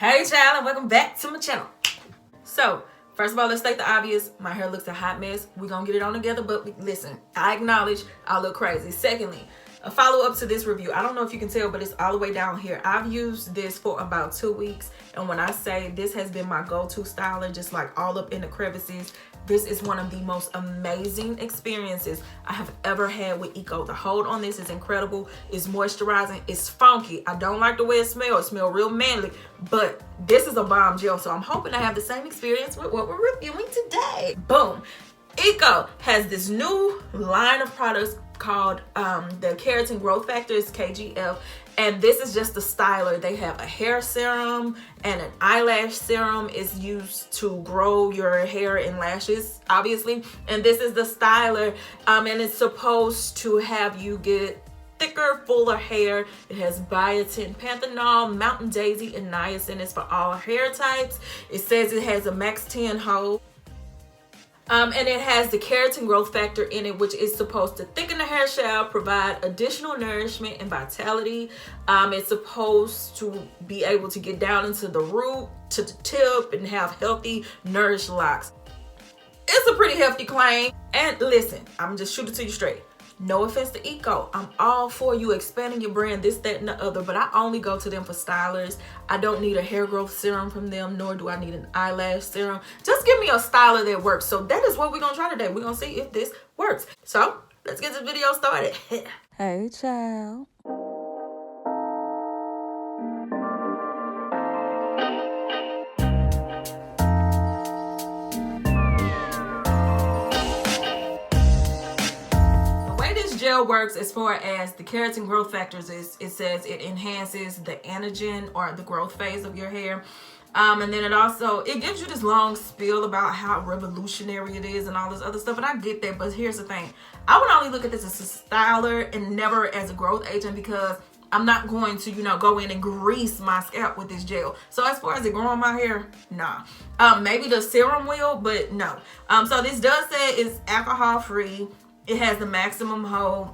Hey child, and welcome back to my channel. So, first of all, let's state the obvious. My hair looks a hot mess. We're gonna get it on together, but listen, I acknowledge I look crazy. Secondly, a follow-up to this review. I don't know if you can tell, but it's all the way down here. I've used this for about 2 weeks, and when I say this has been my go-to styler, just like all up in the crevices, this is one of the most amazing experiences I have ever had with Eco. The hold on this is incredible. It's moisturizing. It's funky. I don't like the way it smells. It smells real manly, but this is a bomb gel, so I'm hoping to have the same experience with what we're reviewing today. Boom. Eco has this new line of products called the Keratin Growth Factor, is KGF, and this is just the styler. They have a hair serum and an eyelash serum. Is used to grow your hair and lashes, obviously, and this is the styler, and it's supposed to have you get thicker, fuller hair. It has biotin, panthenol, mountain daisy, and niacin. It's for all hair types. It says it has a max 10 hold. And it has the Keratin Growth Factor in it, which is supposed to thicken the hair shell, provide additional nourishment and vitality. It's supposed to be able to get down into the root, to the tip, and have healthy, nourished locks. It's a pretty hefty claim. And listen, I'm just shooting to you straight. No offense to Eco. I'm all for you expanding your brand, this, that, and the other, but I only go to them for stylers. I don't need a hair growth serum from them, nor do I need an eyelash serum. Just give me a styler that works. So that is what we're gonna try today. We're gonna see if this works. So let's get this video started. Hey, child. Gel works as far as the Keratin Growth Factors is, it says it enhances the anagen or the growth phase of your hair, and then it gives you this long spiel about how revolutionary it is and all this other stuff, and I get that, but here's the thing. I would only look at this as a styler and never as a growth agent, because I'm not going to, go in and grease my scalp with this gel. So as far as it growing my hair, nah. Maybe the serum will, but no. So this does say it's alcohol free. It has the maximum hold,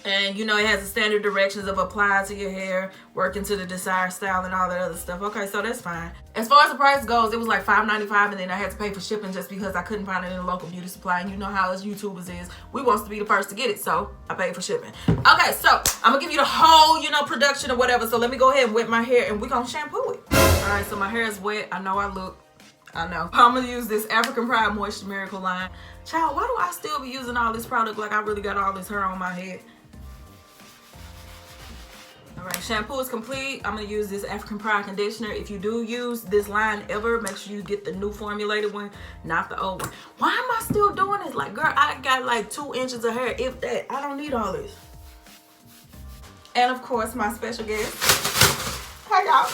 and it has the standard directions of apply to your hair, work into the desired style, and all that other stuff. Okay, so that's fine. As far as the price goes, it was like $5.95, and then I had to pay for shipping just because I couldn't find it in a local beauty supply. And you know how us YouTubers is, we wants to be the first to get it, so I paid for shipping. Okay, so I'm gonna give you the whole, production or whatever. So let me go ahead and wet my hair, and we're gonna shampoo it. All right, so my hair is wet. I know. I'm gonna use this African Pride Moisture Miracle line. Child, why do I still be using all this product like I really got all this hair on my head? All right, shampoo is complete. I'm gonna use this African Pride conditioner. If you do use this line ever, make sure you get the new formulated one, not the old one. Why am I still doing this? Like, girl, I got like 2 inches of hair, if that. I don't need all this. And of course, my special guest. Hi, y'all.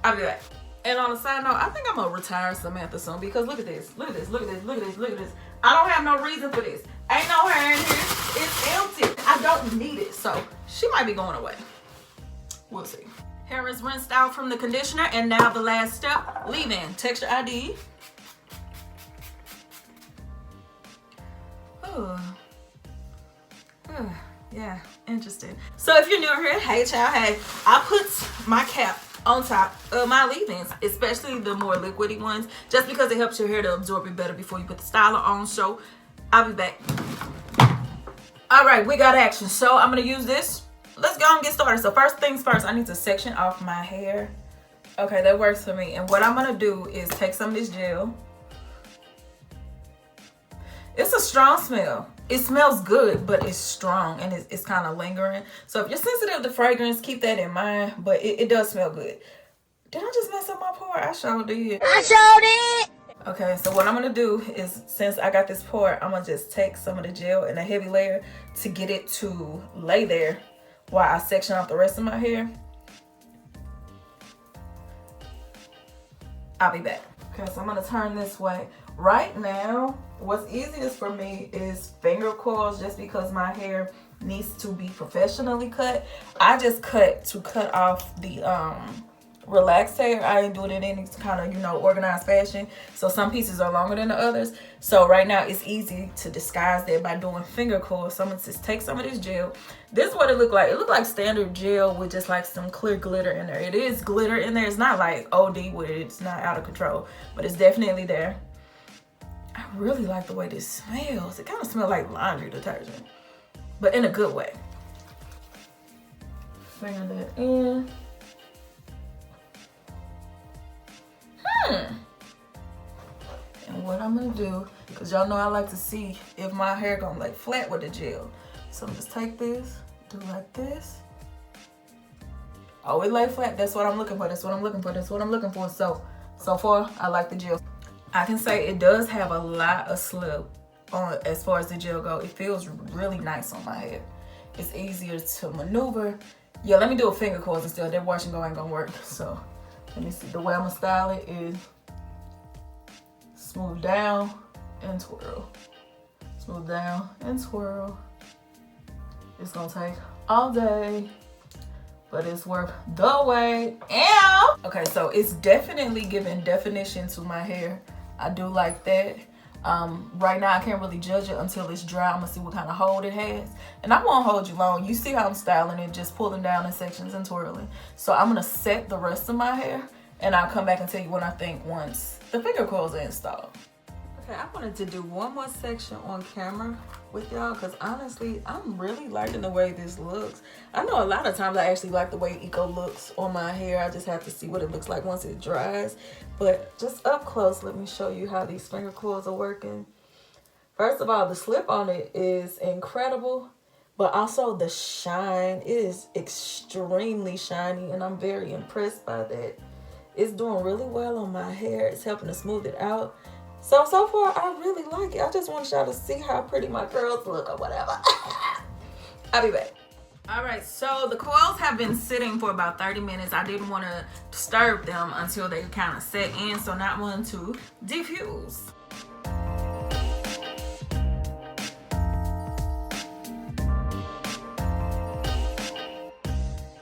I'll be back. And on a side note, I think I'm gonna retire Samantha soon, because look at this. Look at this. Look at this. Look at this. Look at this. I don't have no reason for this. Ain't no hair in here. It's empty. I don't need it. So she might be going away. We'll see. Hair is rinsed out from the conditioner, and now the last step, leave-in. Texture ID. Yeah, interesting. So if you're new here, hey child, hey, I put my cap on top of my leave-ins, especially the more liquidy ones, just because it helps your hair to absorb it better before you put the styler on. So I'll be back. All right, we got action. So I'm gonna use this. Let's go and get started. So first things first, I need to section off my hair. Okay, that works for me. And what I'm gonna do is take some of this gel. It's a strong smell. It smells good, but it's strong, and it's kind of lingering. So if you're sensitive to fragrance, keep that in mind, but it does smell good. Did I just mess up my pour? I sure did. I sure did. Okay, so what I'm gonna do is, since I got this pour, I'm gonna just take some of the gel in a heavy layer to get it to lay there while I section off the rest of my hair. I'll be back. Okay, so I'm gonna turn this way. Right now, what's easiest for me is finger coils, just because my hair needs to be professionally cut. I just cut off the relaxed hair. I ain't doing it in any kind of, you know, organized fashion. So some pieces are longer than the others. So right now it's easy to disguise that by doing finger coils. So I'm gonna just take some of this gel. This is what it looked like. It looked like standard gel with just like some clear glitter in there. It is glitter in there. It's not like OD with it. It's not out of control, but it's definitely there. I really like the way this smells. It kind of smells like laundry detergent, but in a good way. Bring that in. And what I'm gonna do, because y'all know I like to see if my hair gonna lay flat with the gel. So I'm just take this, do like this. Oh, it lay flat. That's what I'm looking for. That's what I'm looking for. That's what I'm looking for. So far, I like the gel. I can say it does have a lot of slip on as far as the gel go. It feels really nice on my hair. It's easier to maneuver. Yeah, let me do a finger coils instead. That wash and go ain't gonna work. So let me see. The way I'm gonna style it is smooth down and twirl. Smooth down and twirl. It's gonna take all day, but it's worth the wait. Okay, so it's definitely giving definition to my hair. I do like that. Right now I can't really judge it until it's dry. I'm gonna see what kind of hold it has, and I won't hold you long. You see how I'm styling it, just pulling down in sections and twirling. So I'm gonna set the rest of my hair, and I'll come back and tell you what I think once the finger coils are installed. Okay, I wanted to do one more section on camera with y'all, because honestly I'm really liking the way this looks. I know a lot of times I actually like the way Eco looks on my hair. I just have to see what it looks like once it dries. But just up close, let me show you how these finger coils are working. First of all, the slip on it is incredible, but also the shine. It is extremely shiny, and I'm very impressed by that. It's doing really well on my hair. It's helping to smooth it out. So far, I really like it. I just want y'all to see how pretty my curls look or whatever. I'll be back. All right, so the coils have been sitting for about 30 minutes. I didn't want to disturb them until they kind of set in, so now I'm going to diffuse.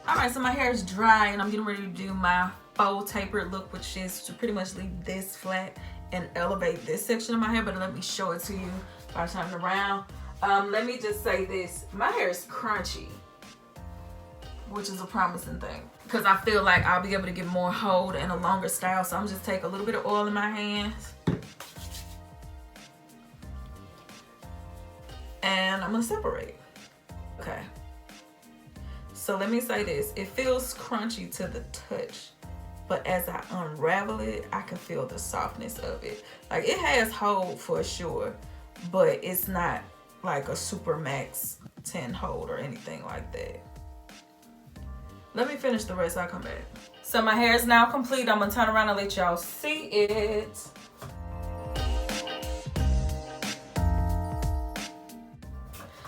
All right, so my hair is dry, and I'm getting ready to do my faux tapered look, which is to pretty much leave this flat and elevate this section of my hair. But let me show it to you if I turn it around. Let me just say this. My hair is crunchy, which is a promising thing, because I feel like I'll be able to get more hold and a longer style. So I'm just take a little bit of oil in my hands, and I'm gonna separate. Okay. So let me say this. It feels crunchy to the touch, but as I unravel it, I can feel the softness of it. Like, it has hold for sure, but it's not like a Super Max 10 hold or anything like that. Let me finish the rest, I'll come back. So my hair is now complete. I'm gonna turn around and let y'all see it.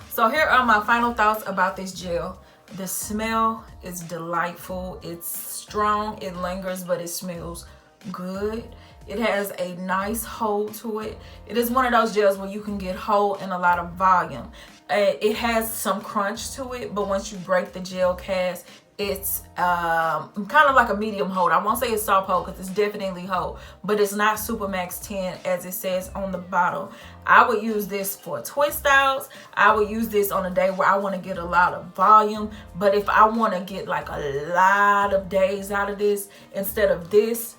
So here are my final thoughts about this gel. The smell is delightful. It's strong, it lingers, but it smells good. It has a nice hold to it. It is one of those gels where you can get hold and a lot of volume. It has some crunch to it, but once you break the gel cast, it's kind of like a medium hold. I won't say it's soft hold because it's definitely hold, but it's not Super Max 10 as it says on the bottle. I would use this for twist styles. I would use this on a day where I want to get a lot of volume, but if I want to get like a lot of days out of this, instead of this,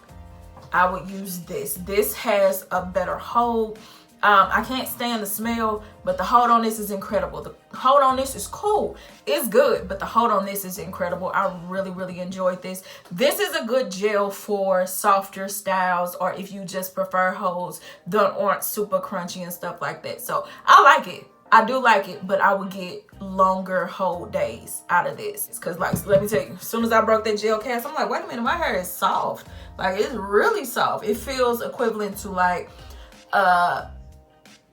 I would use this. This has a better hold. I can't stand the smell, but the hold on this is incredible. The hold on this is cool. It's good, but the hold on this is incredible. I really, really enjoyed this. This is a good gel for softer styles, or if you just prefer holds that aren't super crunchy and stuff like that. So I like it. I do like it, but I would get longer hold days out of this. Because, like, let me tell you, as soon as I broke that gel cast, I'm like, wait a minute, my hair is soft. Like, it's really soft. It feels equivalent to like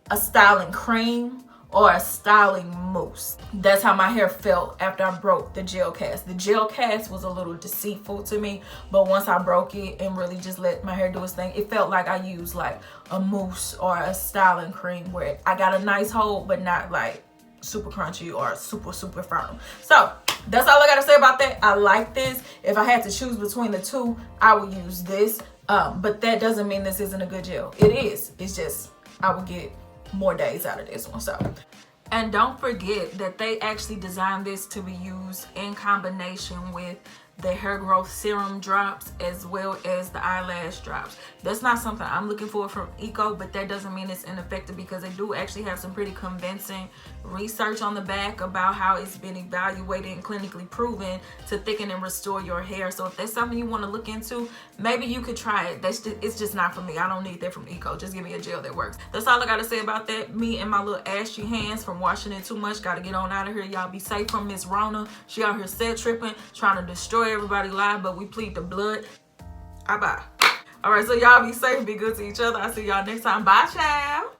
a styling cream or a styling mousse. That's how my hair felt after I broke the gel cast. The gel cast was a little deceitful to me, but once I broke it and really just let my hair do its thing, it felt like I used like a mousse or a styling cream where I got a nice hold, but not like super crunchy or super firm. So that's all I gotta say about that. I like this. If I had to choose between the two, I would use this. But that doesn't mean this isn't a good gel. It is. It's just I would get more days out of this one. So, and don't forget that they actually designed this to be used in combination with the hair growth serum drops as well as the eyelash drops. That's not something I'm looking for from Eco, but that doesn't mean it's ineffective, because they do actually have some pretty convincing research on the back about how it's been evaluated and clinically proven to thicken and restore your hair. So if that's something you want to look into, maybe you could try it. It's just not for me. I don't need that from Eco. Just give me a gel that works. That's all I gotta say about that. Me and my little ashy hands from washing it too much. Gotta get on out of here. Y'all be safe from Miss Rona. She out here set tripping, trying to destroy everybody live, but we plead the blood. Bye. All right, so y'all be safe, be good to each other. I'll see y'all next time. Bye, child.